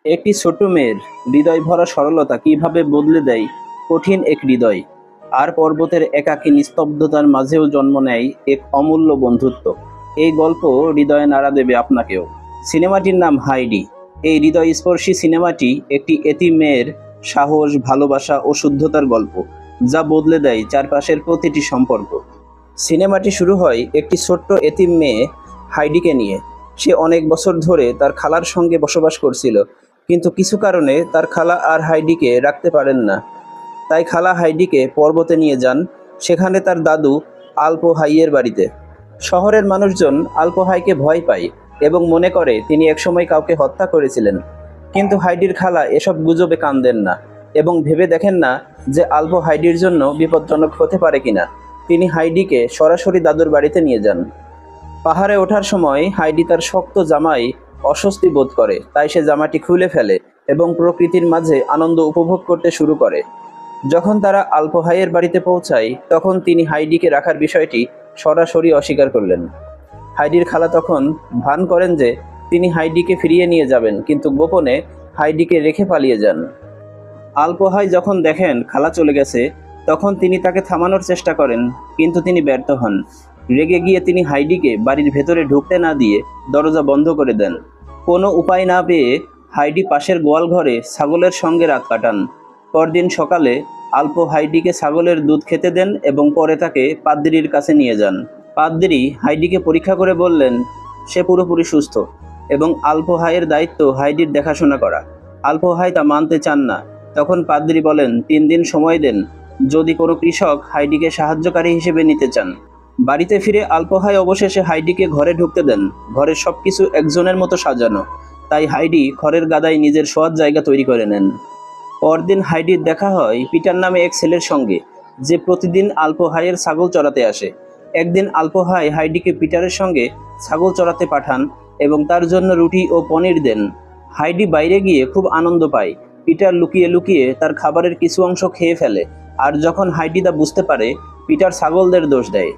একটি ছোট মেয়ের হৃদয় ভরা সরলতা কিভাবে বদলে দেয় কঠিন এক হৃদয়, আর পর্বতের একাকী নিস্তব্ধতার মাঝেও জন্ম নেয় এক অমূল্য বন্ধুত্ব। এই গল্প হৃদয়ে নাড়া দেবে আপনাকেও। সিনেমাটির নাম হাইডি। এই হৃদয়স্পর্শী সিনেমাটি একটি এতিম মেয়ের সাহস, ভালোবাসা ও শুদ্ধতার গল্প, যা বদলে দেয় চারপাশের প্রতিটি সম্পর্ক। সিনেমাটি শুরু হয় একটি ছোট্ট এতিম মেয়ে হাইডিকে নিয়ে। সে অনেক বছর ধরে তার খালার সঙ্গে বসবাস করছিল, কিন্তু কিছু কারণে তার খালা আর হাইডিকে রাখতে পারেন না। তাই খালা হাইডিকে পর্বতে নিয়ে যান, সেখানে তার দাদু আলপো হাইয়ের বাড়িতে। শহরের মানুষজন আলপো হাইকে ভয় পায় এবং মনে করে তিনি একসময় কাউকে হত্যা করেছিলেন। কিন্তু হাইডির খালা এসব গুজবে কান দেন না এবং ভেবে দেখেন না যে আলপো হাইডির জন্য বিপজ্জনক হতে পারে কিনা। তিনি হাইডিকে সরাসরি দাদুর বাড়িতে নিয়ে যান। পাহাড়ে ওঠার সময় হাইডি তার শক্ত জামায় অস্বস্তি বোধ করে, তাই সে জামাটি খুলে ফেলে এবং প্রকৃতির মাঝে আনন্দ উপভোগ করতে শুরু করে। যখন তারা আলপো হাইয়ের বাড়িতে পৌঁছায়, তখন তিনি হাইডিকে রাখার বিষয়টি সরাসরি অস্বীকার করলেন। হাইডির খালা তখন ভান করেন যে তিনি হাইডিকে ফিরিয়ে নিয়ে যাবেন, কিন্তু গোপনে হাইডিকে রেখে পালিয়ে যান। আলপো হাই যখন দেখেন খালা চলে গেছে, তখন তিনি তাকে থামানোর চেষ্টা করেন, কিন্তু তিনি ব্যর্থ হন। রেগে গিয়ে তিনি হাইডিকে বাড়ির ভেতরে ঢুকতে না দিয়ে দরজা বন্ধ করে দেন। কোনো উপায় না পেয়ে হাইডি পাশের গোয়াল ঘরে ছাগলের সঙ্গে রাত কাটান। পরদিন সকালে আলপো হাইডিকে ছাগলের দুধ খেতে দেন এবং পরে তাকে পাদ্রির কাছে নিয়ে যান। পাদ্রি হাইডিকে পরীক্ষা করে বললেন সে পুরোপুরি সুস্থ এবং আলপো হাইয়ের দায়িত্ব হাইডির দেখাশোনা করা। আলপো হাই তা মানতে চান না। তখন পাদ্রি বলেন 3 দিন সময় দেন, যদি কোনো কৃষক হাইডিকে সাহায্যকারী হিসেবে নিতে চান। বাড়িতে ফিরে আলপো হাই অবশেষে হাইডিকে ঘরে ঢুকতে দেন। ঘরের সবকিছু একজনের মতো সাজানো, তাই হাইডি খড়ের গাদায় নিজের শোয়ার জায়গা তৈরি করে নেন। পরদিন হাইডির দেখা হয় পিটার নামে এক ছেলের সঙ্গে, যে প্রতিদিন আলপো হাইয়ের ছাগল চড়াতে আসে। একদিন আলপো হাই হাইডিকে পিটারের সঙ্গে ছাগল চড়াতে পাঠান এবং তার জন্য রুটি ও পনির দেন। হাইডি বাইরে গিয়ে খুব আনন্দ পায়। পিটার লুকিয়ে লুকিয়ে তার খাবারের কিছু অংশ খেয়ে ফেলে, আর যখন হাইডি তা বুঝতে পারে, পিটার ছাগলদের দোষ দেয়।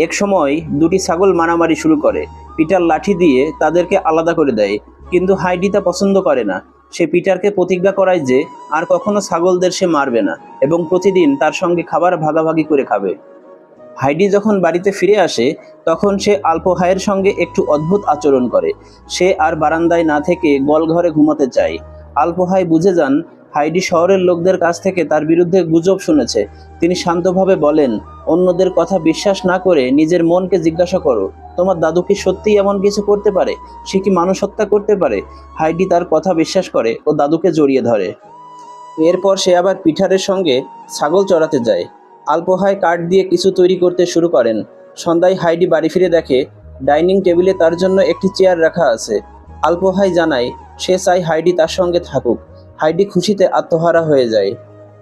এক সময় দুটি ছাগল মারামারি শুরু করে। পিটার লাঠি দিয়ে তাদেরকে আলাদা করে দেয়, কিন্তু হাইডি তা পছন্দ করে না। সে পিটারকে প্রতিজ্ঞা করায় যে আর কখনো ছাগলদের সে মারবে না এবং প্রতিদিন তার সঙ্গে খাবার ভাগাভাগি করে খাবে। হাইডি যখন বাড়িতে ফিরে আসে, তখন সে আলপো হাইয়ের সঙ্গে একটু অদ্ভুত আচরণ করে। সে আর বারান্দায় না থেকে গোয়ালঘরে ঘুমাতে চায়। আলপো হাই বুঝে যান হাইডি শহরের লোকদের কাছ থেকে তার বিরুদ্ধে গুজব শুনেছে। তিনি শান্তভাবে বলেন, অন্যদের কথা বিশ্বাস না করে নিজের মনকে জিজ্ঞাসা করো, তোমার দাদু কি সত্যিই এমন কিছু করতে পারে? সে কি মানুষ হত্যা করতে পারে? হাইডি তার কথা বিশ্বাস করে ও দাদুকে জড়িয়ে ধরে। এরপর সে আবার পিটারের সঙ্গে ছাগল চড়াতে যায়। আলপো হাই কাঠ দিয়ে কিছু তৈরি করতে শুরু করেন। সন্ধ্যায় হাইডি বাড়ি ফিরে দেখে ডাইনিং টেবিলে তার জন্য একটি চেয়ার রাখা আছে। আলপো হাই জানায় সে চায় হাইডি তার সঙ্গে থাকুক। হাইডি খুশিতে আত্মহারা হয়ে যায়।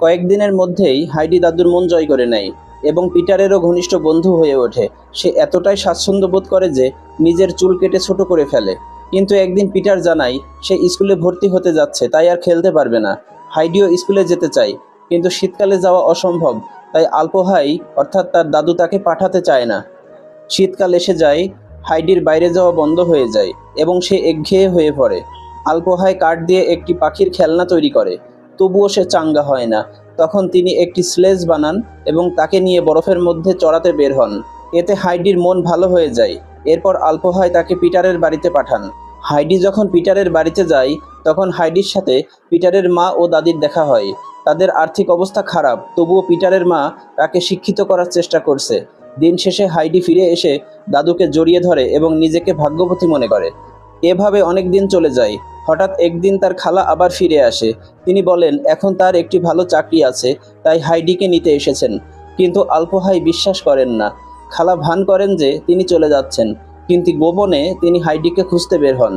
কয়েকদিনের মধ্যেই হাইডি দাদুর মন জয় করে নেয় এবং পিটারেরও ঘনিষ্ঠ বন্ধু হয়ে ওঠে। সে এতটাই স্বাচ্ছন্দ্য বোধ করে যে নিজের চুল কেটে ছোট করে ফেলে। কিন্তু একদিন পিটার জানায় সে স্কুলে ভর্তি হতে যাচ্ছে, তাই আর খেলতে পারবে না। হাইডিও স্কুলে যেতে চায়, কিন্তু শীতকালে যাওয়া অসম্ভব, তাই আলপো হাই অর্থাৎ তার দাদু তাকে পাঠাতে চায় না। শীতকাল এসে যায়, হাইডির বাইরে যাওয়া বন্ধ হয়ে যায় এবং সে একঘেয়ে হয়ে পড়ে। আলপো হাই কাঠ দিয়ে একটি পাখির খেলনা তৈরি করে, তবুও সে চাঙ্গা হয় না। তখন তিনি একটি স্লেজ বানান এবং তাকে নিয়ে বরফের মধ্যে চড়াতে বের হন। এতে হাইডির মন ভালো হয়ে যায়। এরপর আলপো হাই তাকে পিটারের বাড়িতে পাঠান। হাইডি যখন পিটারের বাড়িতে যায়, তখন হাইডির সাথে পিটারের মা ও দাদির দেখা হয়। তাদের আর্থিক অবস্থা খারাপ, তবুও পিটারের মা তাকে শিক্ষিত করার চেষ্টা করছে। দিন শেষে হাইডি ফিরে এসে দাদুকে জড়িয়ে ধরে এবং নিজেকে ভাগ্যবতী মনে করে। এভাবে অনেক দিন চলে যায়। হঠাৎ একদিন তার খালা আবার ফিরে আসে। তিনি বলেন এখন তার একটি ভালো চাকরি আছে, তাই হাইডিকে নিতে এসেছেন। কিন্তু আলপো হাই বিশ্বাস করেন না। খালা ভান করেন যে তিনি চলে যাচ্ছেন, কিন্তু গোপনে তিনি হাইডিকে খুঁজতে বের হন।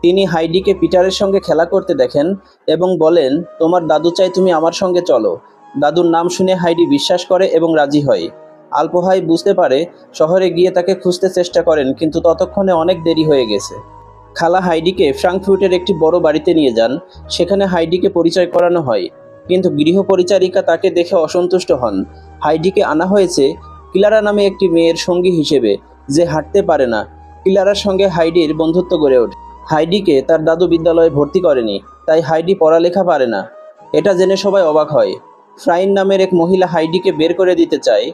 তিনি হাইডিকে পিটারের সঙ্গে খেলা করতে দেখেন এবং বলেন, তোমার দাদু চাই তুমি আমার সঙ্গে চলো। দাদুর নাম শুনে হাইডি বিশ্বাস করে এবং রাজি হয়। আলপো হাই বুঝতে পারে, শহরে গিয়ে তাকে খুঁজতে চেষ্টা করেন, কিন্তু ততক্ষণে অনেক দেরি হয়ে গেছে। খালা হাইডিকে ফ্রাঙ্কফুর্টের একটি বড় বাড়িতে নিয়ে যান। সেখানে হাইডিকে পরিচয় করানো হয়, কিন্তু গৃহপরিচারিকা তাকে দেখে অসন্তুষ্ট হন। হাইডিকে আনা হয়েছে ক্লারা নামে একটি মেয়ের সঙ্গী হিসেবে, যে হাঁটতে পারে না। ক্লারার সঙ্গে হাইডির বন্ধুত্ব গড়ে ওঠে। হাইডিকে তার দাদু বিদ্যালয়ে ভর্তি করেনি, তাই হাইডি পড়ালেখা পারে না। এটা জেনে সবাই অবাক হয়। ফ্রাইন নামের এক মহিলা হাইডিকে বের করে দিতে চায়।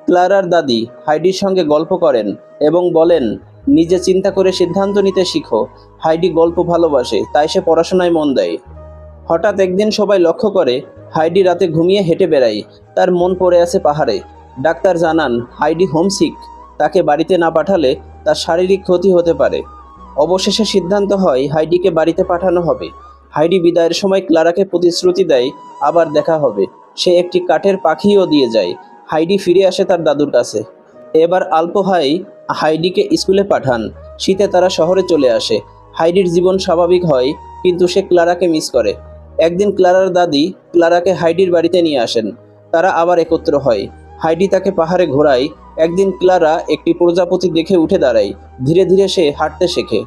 ক্লারার দাদি হাইডির সঙ্গে গল্প করেন এবং বলেন, নিজে চিন্তা করে সিদ্ধান্ত নিতে শিখো। হাইডি গল্প ভালোবাসে, তাই সে পড়াশোনায় মন দেয়। হঠাৎ একদিন সবাই লক্ষ্য করে হাইডি রাতে ঘুমিয়ে হেঁটে বেড়ায়। তার মন পড়ে আছে পাহাড়ে। ডাক্তার জানান হাইডি হোমসিক, তাকে বাড়িতে না পাঠালে তার শারীরিক ক্ষতি হতে পারে। অবশেষে সিদ্ধান্ত হয় হাইডিকে বাড়িতে পাঠানো হবে। হাইডি বিদায়ের সময় ক্লারাকে প্রতিশ্রুতি দেয় আবার দেখা হবে। সে একটি কাঠের পাখিও দিয়ে যায়। হাইডি ফিরে আসে তার দাদুর কাছে। এবার আলপো ভাই হাইডিকে স্কুলে পাঠান। শীতে তারা শহরে চলে আসে। হাইডির জীবন স্বাভাবিক হয়, কিন্তু সে ক্লারাকে মিস করে। একদিন ক্লারার দাদি ক্লারাকে হাইডির বাড়িতে নিয়ে আসেন। তারা আবার একত্র হয়। হাইডি তাকে পাহাড়ে ঘোরায়। একদিন ক্লারা একটি প্রজাপতি দেখে উঠে দাঁড়ায়। ধীরে ধীরে সে হাঁটতে শেখে।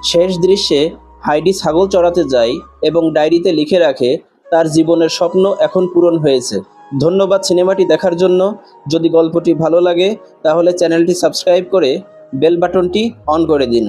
শেষ দৃশ্যে হাইডি ছাগল চড়াতে যায় এবং ডায়েরিতে লিখে রাখে, তার জীবনের স্বপ্ন এখন পূরণ হয়েছে। ধন্যবাদ সিনেমাটি দেখার জন্য। যদি গল্পটি ভালো লাগে তাহলে চ্যানেলটি সাবস্ক্রাইব করে বেল বাটনটি অন করে দিন।